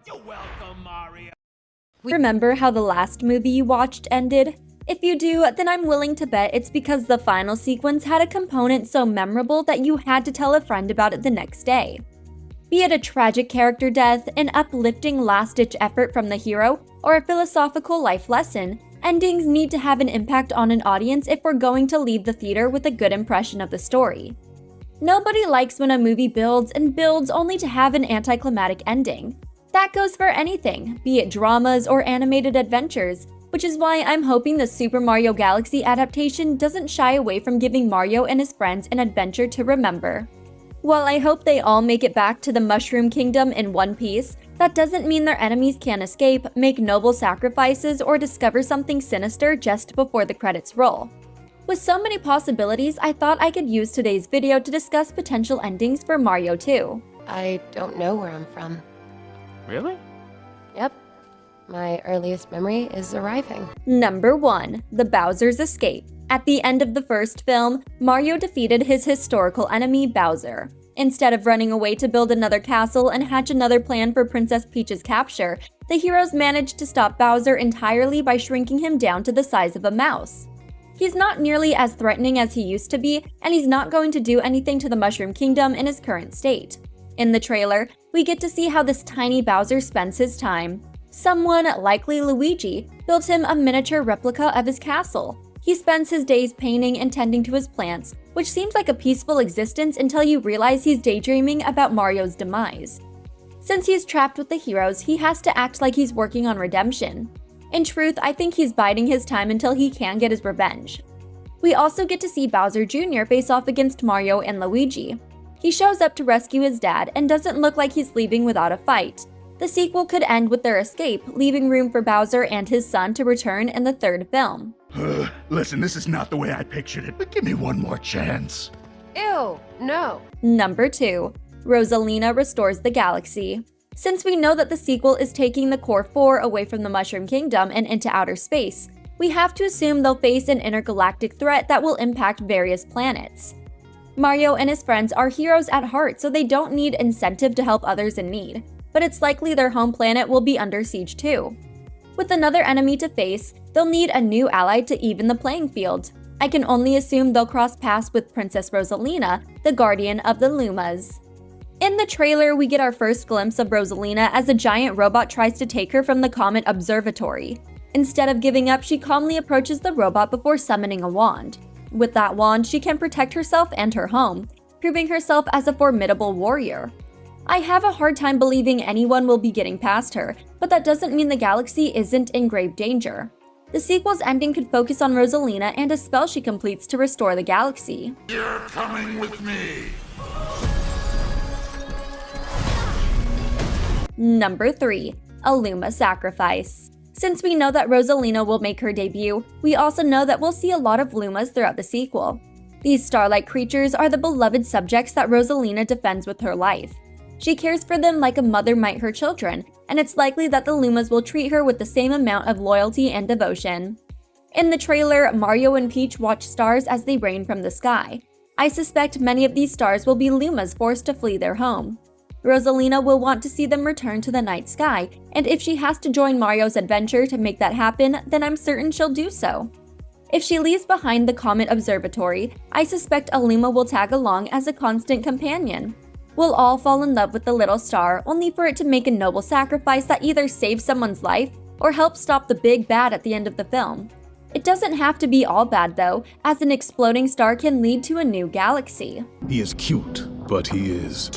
You're welcome, Mario. Remember how the last movie you watched ended? If you do, then I'm willing to bet it's because the final sequence had a component so memorable that you had to tell a friend about it the next day. Be it a tragic character death, an uplifting last-ditch effort from the hero, or a philosophical life lesson, endings need to have an impact on an audience if we're going to leave the theater with a good impression of the story. Nobody likes when a movie builds and builds only to have an anticlimactic ending. That goes for anything, be it dramas or animated adventures, which is why I'm hoping the Super Mario Galaxy adaptation doesn't shy away from giving Mario and his friends an adventure to remember. While I hope they all make it back to the Mushroom Kingdom in one piece, that doesn't mean their enemies can't escape, make noble sacrifices, or discover something sinister just before the credits roll. With so many possibilities, I thought I could use today's video to discuss potential endings for Mario 2. I don't know where I'm from. Really? Yep. My earliest memory is arriving. Number 1. The Bowser's Escape. At the end of the first film, Mario defeated his historical enemy, Bowser. Instead of running away to build another castle and hatch another plan for Princess Peach's capture, the heroes managed to stop Bowser entirely by shrinking him down to the size of a mouse. He's not nearly as threatening as he used to be, and he's not going to do anything to the Mushroom Kingdom in his current state. In the trailer, we get to see how this tiny Bowser spends his time. Someone, likely Luigi, built him a miniature replica of his castle. He spends his days painting and tending to his plants, which seems like a peaceful existence until you realize he's daydreaming about Mario's demise. Since he's trapped with the heroes, he has to act like he's working on redemption. In truth, I think he's biding his time until he can get his revenge. We also get to see Bowser Jr. face off against Mario and Luigi. He shows up to rescue his dad and doesn't look like he's leaving without a fight. The sequel could end with their escape, leaving room for Bowser and his son to return in the third film. Listen, this is not the way I pictured it, but give me one more chance. Ew, no. Number 2. Rosalina Restores the Galaxy. Since we know that the sequel is taking the core 4 away from the Mushroom Kingdom and into outer space, we have to assume they'll face an intergalactic threat that will impact various planets. Mario and his friends are heroes at heart, so they don't need incentive to help others in need, but it's likely their home planet will be under siege too. With another enemy to face, they'll need a new ally to even the playing field. I can only assume they'll cross paths with Princess Rosalina, the guardian of the Lumas. In the trailer, we get our first glimpse of Rosalina as a giant robot tries to take her from the Comet Observatory. Instead of giving up, she calmly approaches the robot before summoning a wand. With that wand, she can protect herself and her home, proving herself as a formidable warrior. I have a hard time believing anyone will be getting past her, but that doesn't mean the galaxy isn't in grave danger. The sequel's ending could focus on Rosalina and a spell she completes to restore the galaxy. You're coming with me. Number 3. A Luma Sacrifice. Since we know that Rosalina will make her debut, we also know that we'll see a lot of Lumas throughout the sequel. These star-like creatures are the beloved subjects that Rosalina defends with her life. She cares for them like a mother might her children, and it's likely that the Lumas will treat her with the same amount of loyalty and devotion. In the trailer, Mario and Peach watch stars as they rain from the sky. I suspect many of these stars will be Lumas forced to flee their home. Rosalina will want to see them return to the night sky, and if she has to join Mario's adventure to make that happen, then I'm certain she'll do so. If she leaves behind the Comet Observatory, I suspect a Luma will tag along as a constant companion. We'll all fall in love with the little star, only for it to make a noble sacrifice that either saves someone's life or helps stop the big bad at the end of the film. It doesn't have to be all bad though, as an exploding star can lead to a new galaxy. He is cute, but he is...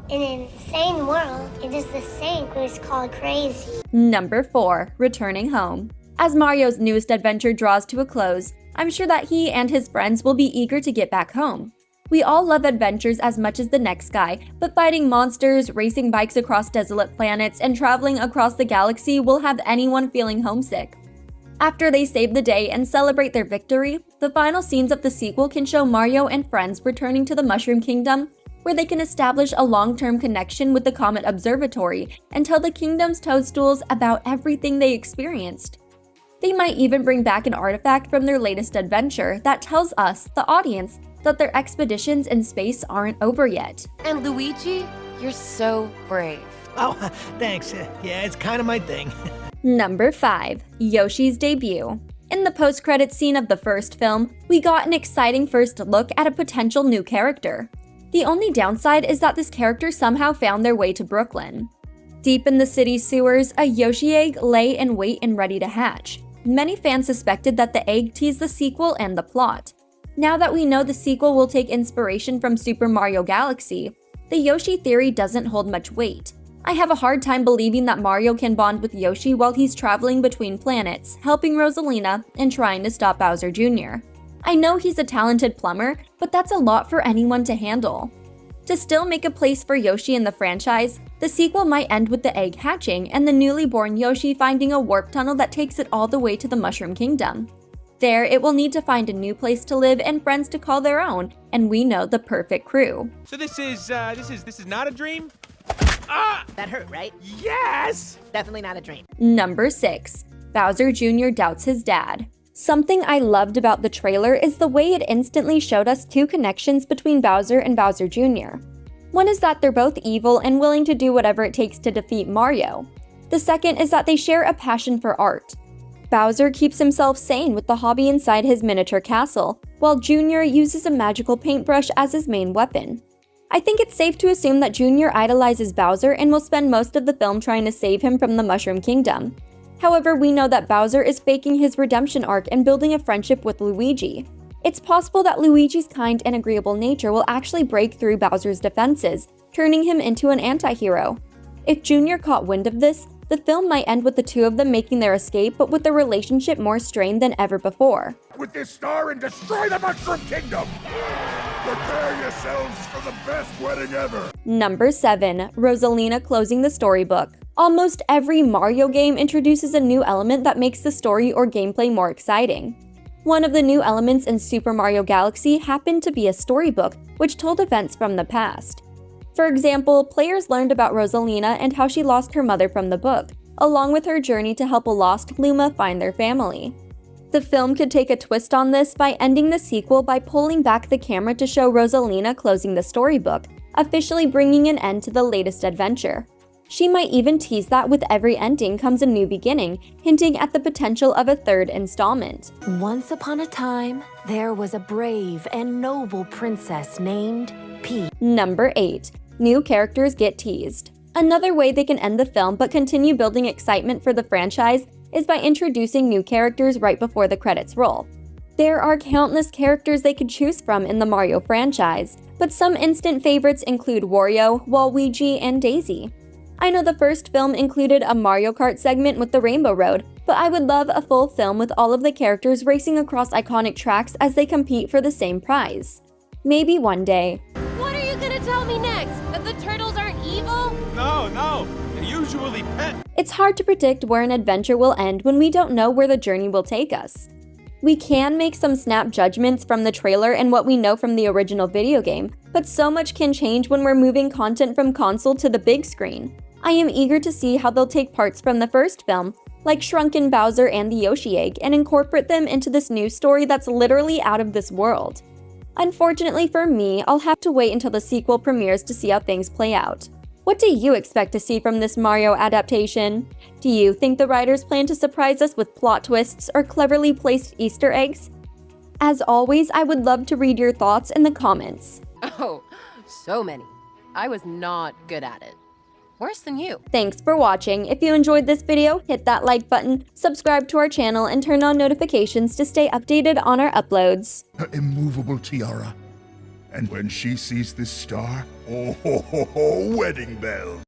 In an insane world, it is the same who's called crazy. Number 4. Returning Home. As Mario's newest adventure draws to a close, I'm sure that he and his friends will be eager to get back home. We all love adventures as much as the next guy, but fighting monsters, racing bikes across desolate planets, and traveling across the galaxy will have anyone feeling homesick. After they save the day and celebrate their victory, the final scenes of the sequel can show Mario and friends returning to the Mushroom Kingdom, where they can establish a long-term connection with the Comet Observatory and tell the kingdom's toadstools about everything they experienced. They might even bring back an artifact from their latest adventure that tells us, the audience, that their expeditions in space aren't over yet. And Luigi? You're so brave. Oh, thanks. Yeah, it's kind of my thing. Number 5. Yoshi's debut. In the post-credits scene of the first film, we got an exciting first look at a potential new character. The only downside is that this character somehow found their way to Brooklyn. Deep in the city's sewers, a Yoshi egg lay in wait and ready to hatch. Many fans suspected that the egg teased the sequel and the plot. Now that we know the sequel will take inspiration from Super Mario Galaxy, the Yoshi theory doesn't hold much weight. I have a hard time believing that Mario can bond with Yoshi while he's traveling between planets, helping Rosalina, and trying to stop Bowser Jr. I know he's a talented plumber, but that's a lot for anyone to handle. To still make a place for Yoshi in the franchise, the sequel might end with the egg hatching and the newly born Yoshi finding a warp tunnel that takes it all the way to the Mushroom Kingdom. There, it will need to find a new place to live and friends to call their own, and we know the perfect crew. So this is not a dream? That hurt, right? Yes! Definitely not a dream. Number 6. Bowser Jr. doubts his dad. Something I loved about the trailer is the way it instantly showed us two connections between Bowser and Bowser Jr. One is that they're both evil and willing to do whatever it takes to defeat Mario. The second is that they share a passion for art. Bowser keeps himself sane with the hobby inside his miniature castle, while Jr. uses a magical paintbrush as his main weapon. I think it's safe to assume that Jr. idolizes Bowser and will spend most of the film trying to save him from the Mushroom Kingdom. However, we know that Bowser is faking his redemption arc and building a friendship with Luigi. It's possible that Luigi's kind and agreeable nature will actually break through Bowser's defenses, turning him into an anti-hero. If Jr. caught wind of this, the film might end with the two of them making their escape, but with the relationship more strained than ever before. With this star and destroy the Mushroom Kingdom! Prepare yourselves for the best wedding ever! Number 7. Rosalina closing the storybook. Almost every Mario game introduces a new element that makes the story or gameplay more exciting. One of the new elements in Super Mario Galaxy happened to be a storybook, which told events from the past. For example, players learned about Rosalina and how she lost her mother from the book, along with her journey to help a lost Luma find their family. The film could take a twist on this by ending the sequel by pulling back the camera to show Rosalina closing the storybook, officially bringing an end to the latest adventure. She might even tease that with every ending comes a new beginning, hinting at the potential of a third installment. Once upon a time, there was a brave and noble princess named Peach. Number 8. New characters get teased. Another way they can end the film but continue building excitement for the franchise is by introducing new characters right before the credits roll. There are countless characters they could choose from in the Mario franchise, but some instant favorites include Wario, Waluigi, and Daisy. I know the first film included a Mario Kart segment with the Rainbow Road, but I would love a full film with all of the characters racing across iconic tracks as they compete for the same prize. Maybe one day. What are you gonna tell me next? That the turtles aren't evil? No, they're usually pet. It's hard to predict where an adventure will end when we don't know where the journey will take us. We can make some snap judgments from the trailer and what we know from the original video game, but so much can change when we're moving content from console to the big screen. I am eager to see how they'll take parts from the first film, like Shrunken Bowser and the Yoshi Egg, and incorporate them into this new story that's literally out of this world. Unfortunately for me, I'll have to wait until the sequel premieres to see how things play out. What do you expect to see from this Mario adaptation? Do you think the writers plan to surprise us with plot twists or cleverly placed Easter eggs? As always, I would love to read your thoughts in the comments. Oh, so many. I was not good at it. Worse than you. Thanks for watching. If you enjoyed this video, hit that like button, subscribe to our channel, and turn on notifications to stay updated on our uploads. Her immovable tiara. And when she sees this star, oh ho ho ho, wedding bells.